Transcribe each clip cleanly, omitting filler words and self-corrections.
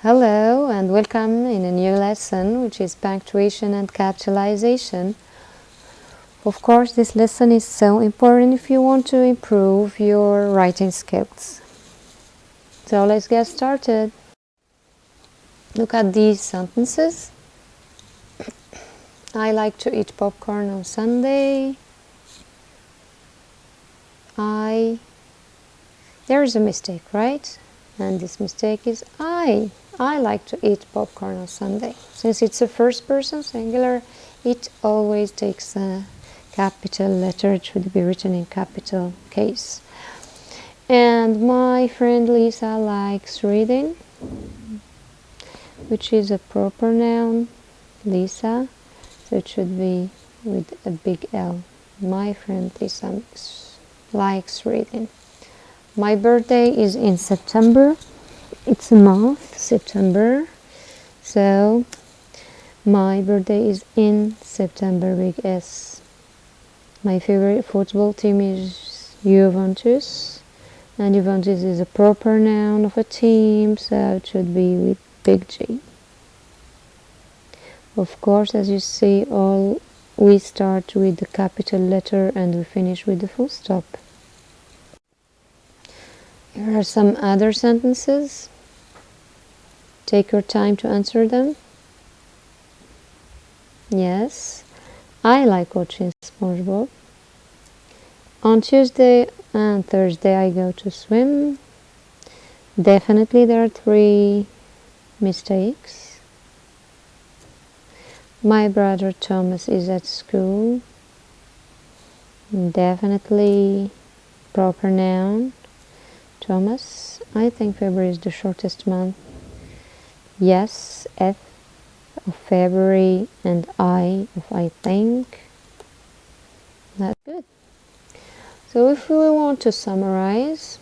Hello and welcome in a new lesson, which is punctuation and capitalization. Of course, this lesson is so important if you want to improve your writing skills. So let's get started. Look at these sentences. I like to eat popcorn on Sunday. There is a mistake, right? And this mistake is I like to eat popcorn on Sunday. Since it's a first person singular, it always takes a capital letter. It should be written in capital case. And my friend Lisa likes reading, which is a proper noun, Lisa. So it should be with a big L. My friend Lisa likes reading. My birthday is in September. It's a month, September. So my birthday is in September, big S. My favorite football team is Juventus. And Juventus is a proper noun of a team, so it should be with big G. Of course, as you see, we start with the capital letter and we finish with the full stop. Here are some other sentences. Take your time to answer them. Yes, I like watching SpongeBob. On Tuesday and Thursday I go to swim. Definitely there are 3 mistakes. My brother Thomas is at school. Definitely proper noun. Thomas. I think February is the shortest month. Yes, F of February and I of I think. That's good. So if we want to summarize,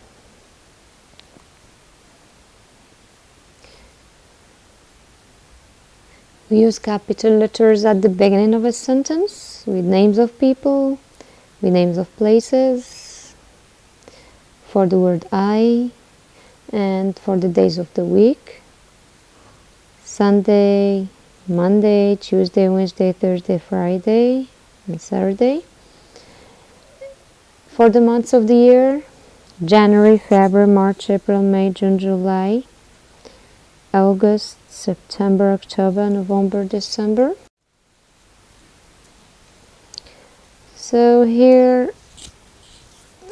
we use capital letters at the beginning of a sentence with names of people, with names of places, for the word I, and for the days of the week. Sunday, Monday, Tuesday, Wednesday, Thursday, Friday, and Saturday. For the months of the year, January, February, March, April, May, June, July, August, September, October, November, December. So here,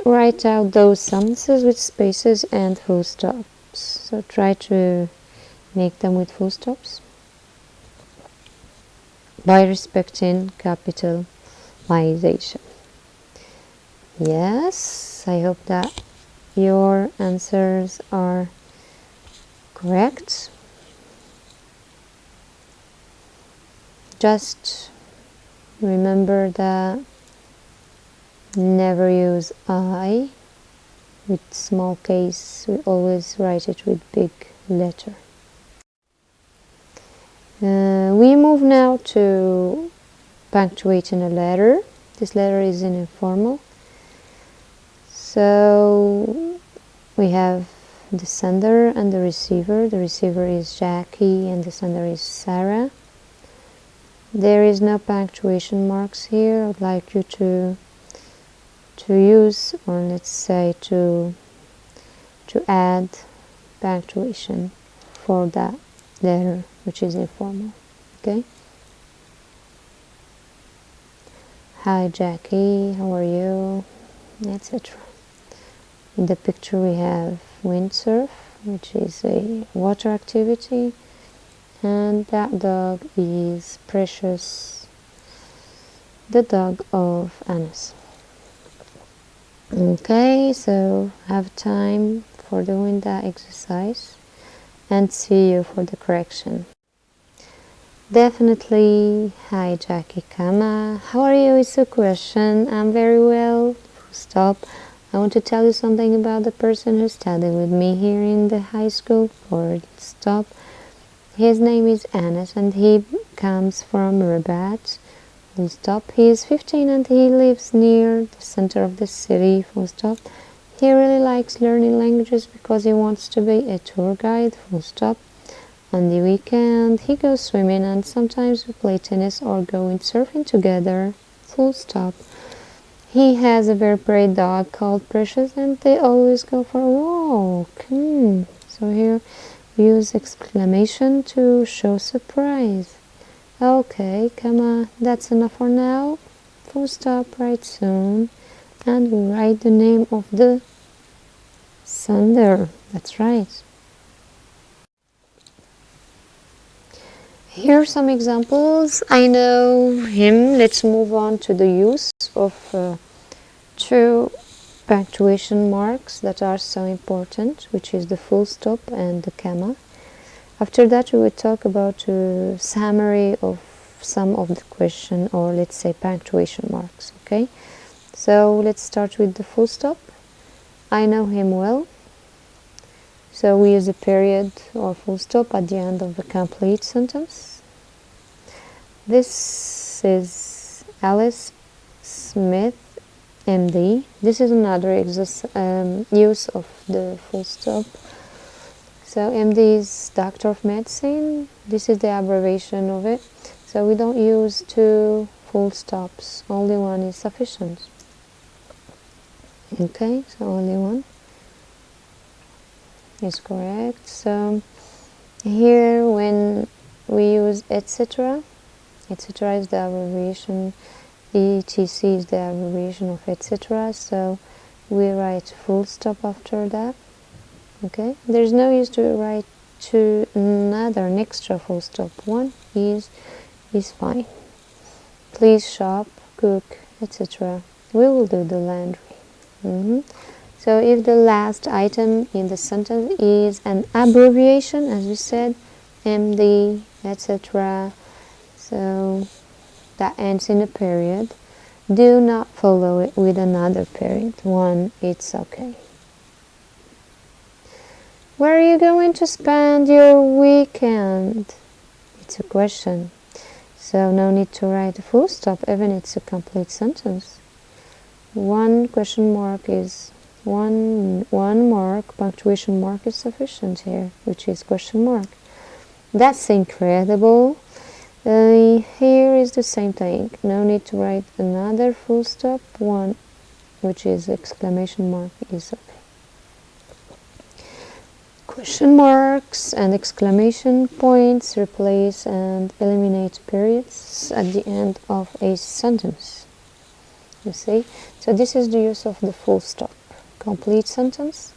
write out those sentences with spaces and full stops. So try to make them with full stops by respecting capitalization. Yes, I hope that your answers are correct. Just remember that never use I with small case. We always write it with big letter. We move now to punctuating a letter. This letter is in informal. So we have the sender and the receiver. The receiver is Jackie and the sender is Sarah. There is no punctuation marks here. I'd like you to use, or let's say to add punctuation for that letter, which is informal. Okay. Hi Jackie, how are you? Etc. In the picture we have windsurf, which is a water activity, and that dog is Precious, the dog of Anas. Okay, so have time for doing that exercise and see you for the correction. Definitely. Hi Jackie Kama, how are you? It's a question. I'm very well. Stop. I want to tell you something about the person who studied with me here in the high school. Forward stop. His name is Anas and he comes from Rabat. Full stop. He is 15 and he lives near the center of the city. Full stop. He really likes learning languages because he wants to be a tour guide. Full stop. On the weekend, he goes swimming, and sometimes we play tennis or go surfing together. Full stop. He has a very brave dog called Precious, and they always go for a walk. So here we use exclamation to show surprise. Okay, comma, that's enough for now. Full stop, right soon. And we write the name of the sender. That's right. Here are some examples. I know him. Let's move on to the use of two punctuation marks that are so important, which is the full stop and the comma. After that, we will talk about a summary of some of the question, or let's say punctuation marks. Okay, so let's start with the full stop. I know him well. So we use a period or full stop at the end of the complete sentence. This is Alice Smith, MD. This is another use of the full stop. So MD is Doctor of Medicine. This is the abbreviation of it. So we don't use two full stops. Only one is sufficient. Okay, so only one is correct. So here when we use etc. etc. is the abbreviation, etc. is the abbreviation of etc. So we write full stop after that. Okay, there's no use to write to an extra full stop. One is fine. Please shop, cook, etc. We will do the laundry. So if the last item in the sentence is an abbreviation, as we said, MD, etc., so that ends in a period, do not follow it with another period. One, it's okay. Where are you going to spend your weekend? It's a question. So no need to write a full stop, even it's a complete sentence. One question mark is one mark, punctuation mark is sufficient here, which is question mark. That's incredible. Here is the same thing. No need to write another full stop. One, which is exclamation mark, is okay. Question marks and exclamation points replace and eliminate periods at the end of a sentence. You see? So this is the use of the full stop. Complete sentence.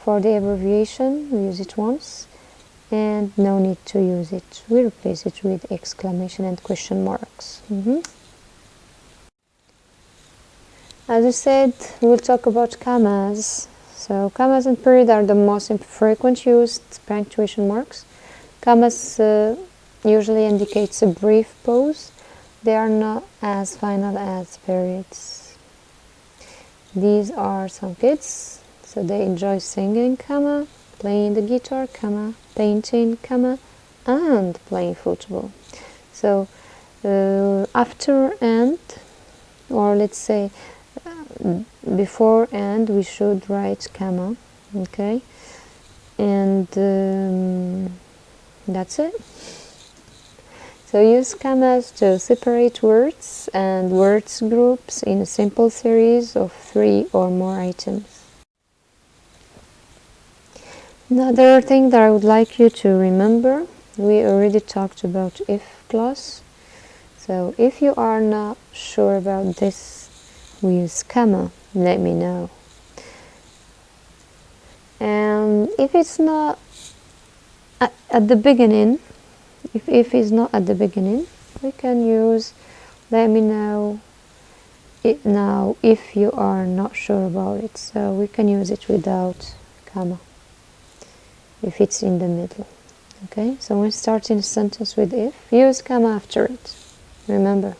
For the abbreviation, we use it once, and no need to use it. We replace it with exclamation and question marks. As I said, we'll talk about commas. So commas and period are the most frequent used punctuation marks. Commas usually indicates a brief pause. They are not as final as periods. These are some kids, so they enjoy singing, comma, playing the guitar, comma, painting, comma, and playing football. So after and, or let's say before and, we should write comma. Okay, and that's it. So use commas to separate words and words groups in a simple series of 3 or more items. Another thing that I would like you to remember, we already talked about if clause. So if you are not sure about this, we use comma, let me know. And if it's not at the beginning, if it's not at the beginning, we can use let me know it now if you are not sure about it. So we can use it without comma if it's in the middle. Okay, so when starting a sentence with if, use comma after it. Remember.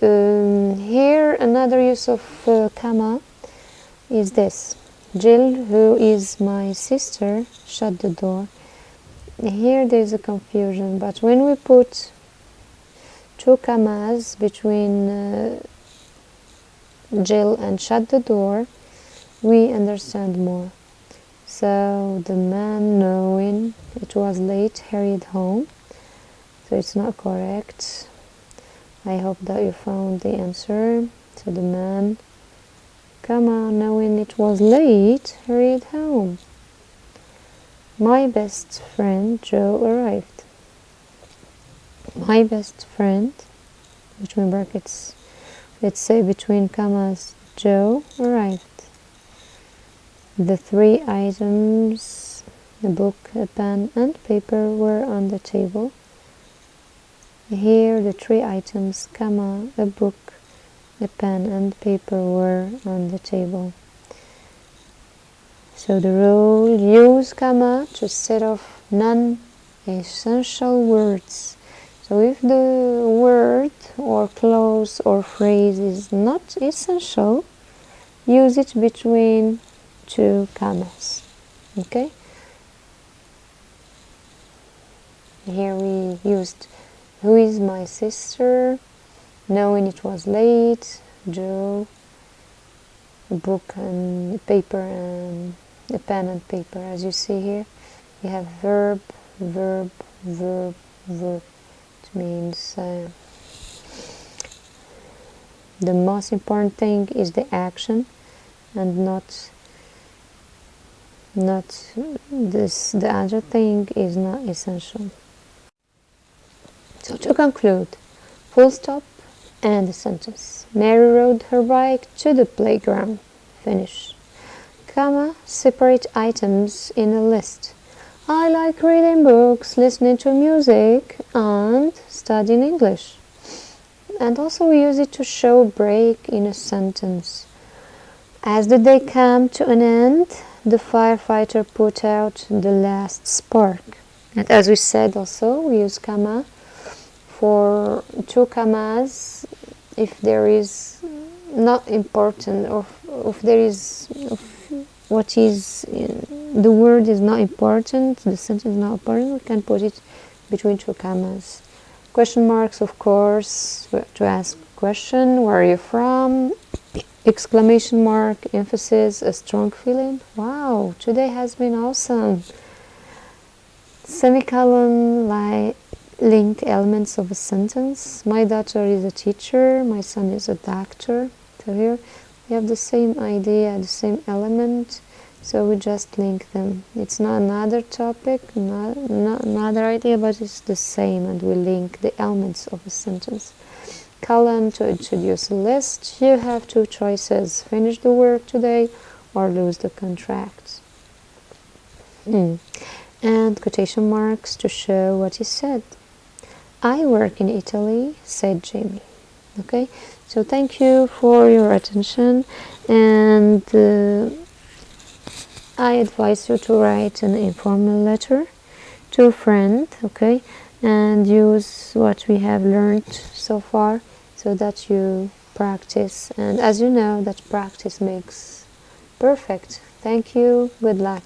Here another use of comma is this. Jill, who is my sister, shut the door. Here there's a confusion, but when we put two commas between Jill and shut the door, we understand more. So the man, knowing it was late, hurried home. So it's not correct. I hope that you found the answer. So the man, knowing it was late, hurried home. My best friend Joe arrived. My best friend, between brackets, let's say between commas, Joe arrived. The three items, a book, a pen, and paper, were on the table. Here the three items, a book, a pen, and paper were on the table. So the rule, use comma to set off non-essential words. So if the word or clause or phrase is not essential, use it between two commas. Okay? Here we used who is my sister, knowing it was late, Joe, a book and paper and a pen and paper. As you see here, we have verb, verb, verb, verb. It means the most important thing is the action and not this. The other thing is not essential. So to conclude, full stop and a sentence. Mary rode her bike to the playground. Finish. Separate items in a list. I like reading books, listening to music, and studying English. And also we use it to show break in a sentence. As the day came to an end, the firefighter put out the last spark. And as we said also, we use comma for two commas if there is not important, or if there is what is the word is not important, the sentence is not important, we can put it between two commas. Question marks, of course, to ask question, where are you from? Exclamation mark, emphasis, a strong feeling. Wow, today has been awesome. Semicolon, like linked elements of a sentence. My daughter is a teacher, my son is a doctor. So here we have the same idea, the same element, so we just link them. It's not another topic, not another idea, but it's the same, and we link the elements of a sentence. Column, to introduce a list. You have two choices: finish the work today or lose the contract. And quotation marks to show what he said. I work in Italy, said Jamie. Okay, so thank you for your attention, and I advise you to write an informal letter to a friend, okay, and use what we have learned so far so that you practice. And as you know, that practice makes perfect. Thank you. Good luck.